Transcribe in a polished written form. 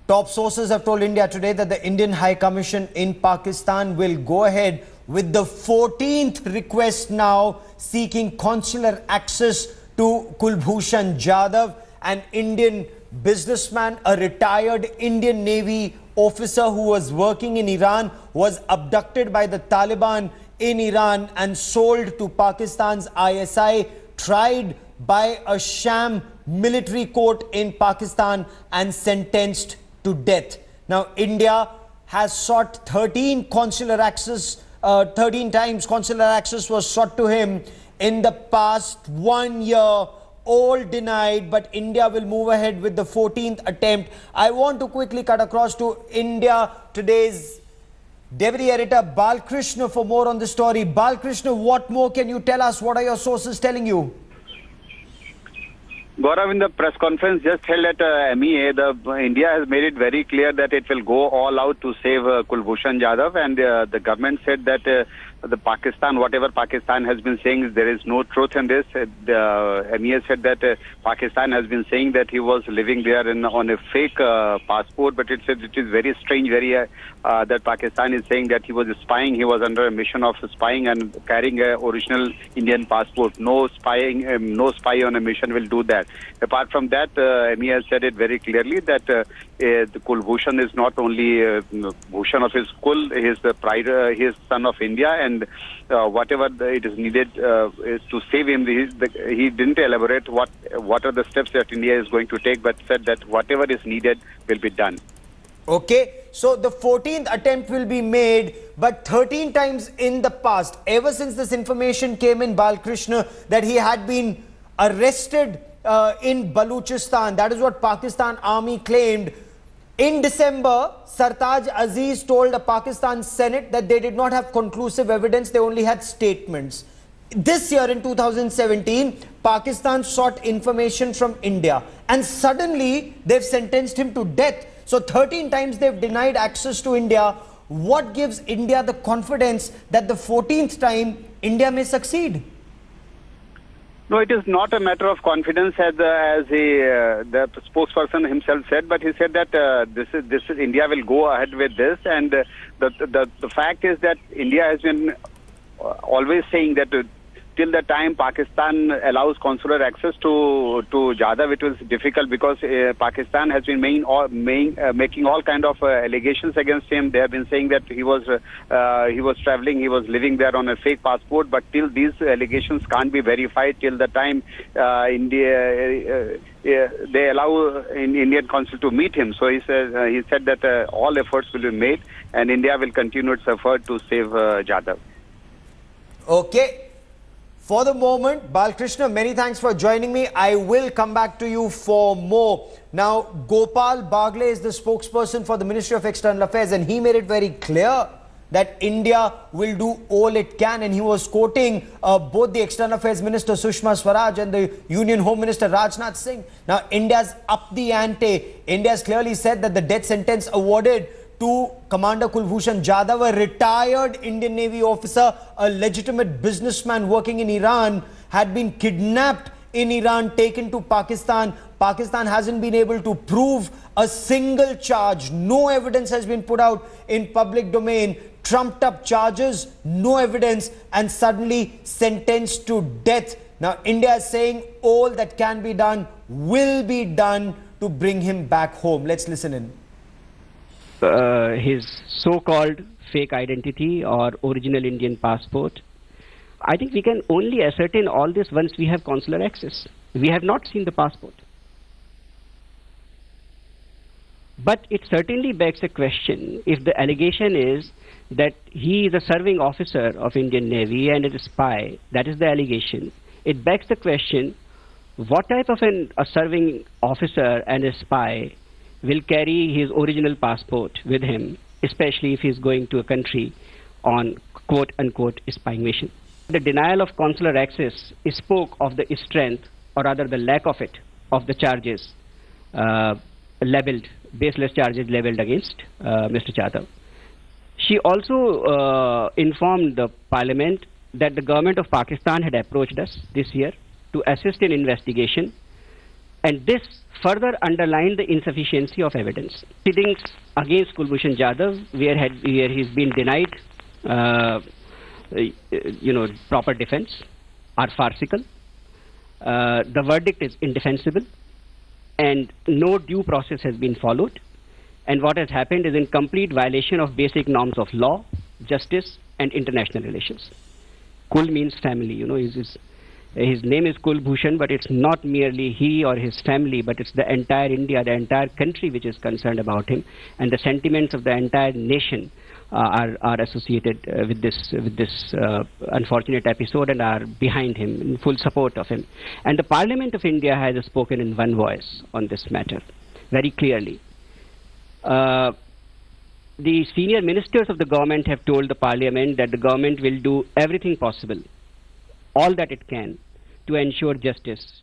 Top sources have told India today that the Indian High Commission in Pakistan will go ahead with the 14th request now seeking consular access to Khulbhushan Yadav, an Indian businessman, a retired Indian Navy officer who was working in Iran, was abducted by the Taliban in Iran and sold to Pakistan's ISI, tried by a sham military court in Pakistan and sentenced to death. Now, India has sought 13 consular access, 13 times consular access was sought to him in the past 1 year, all denied, but India will move ahead with the 14th attempt. I want to quickly cut across to India Today's Deputy Editor Balkrishna for more on the story. Balkrishna, what more can you tell us? What are your sources telling you? Gaurav, in the press conference just held at MEA, India has made it very clear that it will go all out to save Khulbhushan Yadav, and the government said that whatever Pakistan has been saying, there is no truth in this. The MEA said that Pakistan has been saying that he was living there on a fake passport, but it is very strange, that Pakistan is saying that he was spying. He was under a mission of spying and carrying an original Indian passport. No spying, no spy on a mission will do that. Apart from that, MEA has said it very clearly that the Khulbhushan is not only Bhushan of his Kul, he is the pride, he is son of India, and whatever it is needed to save him, he didn't elaborate what are the steps that India is going to take, but said that whatever is needed will be done. Okay, so the 14th attempt will be made, but 13 times in the past, ever since this information came in, Balkrishna, that he had been arrested in Baluchistan. That is what Pakistan Army claimed. In December, Sartaj Aziz told the Pakistan Senate that they did not have conclusive evidence, they only had statements. This year in 2017, Pakistan sought information from India and suddenly they've sentenced him to death. So 13 times they've denied access to India. What gives India the confidence that the 14th time India may succeed? No, it is not a matter of confidence, as the spokesperson himself said, but he said that this is India will go ahead with this, and the fact is that India has been always saying that till the time Pakistan allows consular access to Jadav, it was difficult because Pakistan has been making all kind of allegations against him. They have been saying that he was traveling, he was living there on a fake passport, but till these allegations can't be verified, till the time India they allow Indian consul to meet him. So he said that all efforts will be made, and India will continue its effort to save Jadav. Okay. For the moment, Balkrishna, many thanks for joining me. I will come back to you for more. Now, Gopal Bagle is the spokesperson for the Ministry of External Affairs, and he made it very clear that India will do all it can. And he was quoting both the External Affairs Minister Sushma Swaraj and the Union Home Minister Rajnath Singh. Now, India's up the ante. India has clearly said that the death sentence awarded to Commander Khulbhushan Yadav, a retired Indian Navy officer, a legitimate businessman working in Iran, had been kidnapped in Iran, taken to Pakistan. Pakistan hasn't been able to prove a single charge. No evidence has been put out in public domain. Trumped up charges, no evidence, and suddenly sentenced to death. Now, India is saying all that can be done will be done to bring him back home. Let's listen in. His so-called fake identity or original Indian passport. I think we can only ascertain all this once we have consular access. We have not seen the passport. But it certainly begs a question if the allegation is that he is a serving officer of Indian Navy and is a spy. That is the allegation. It begs the question, what type of a serving officer and a spy will carry his original passport with him, especially if he is going to a country on quote-unquote spying mission. The denial of consular access spoke of the strength, or rather the lack of it, of the charges leveled, baseless charges leveled against Mr. Jadav. She also informed the parliament that the government of Pakistan had approached us this year to assist in investigation And this further underlined the insufficiency of evidence. Proceedings against Khulbhushan Yadav, where he's been denied, proper defense, are farcical. The verdict is indefensible, and no due process has been followed. And what has happened is in complete violation of basic norms of law, justice, and international relations. Kul means family. His name is Khulbhushan, but it's not merely he or his family, but it's the entire India, the entire country which is concerned about him, and the sentiments of the entire nation are associated with this unfortunate episode and are behind him, in full support of him. And the Parliament of India has spoken in one voice on this matter, very clearly. The senior ministers of the government have told the Parliament that the government will do everything possible, all that it can, to ensure justice.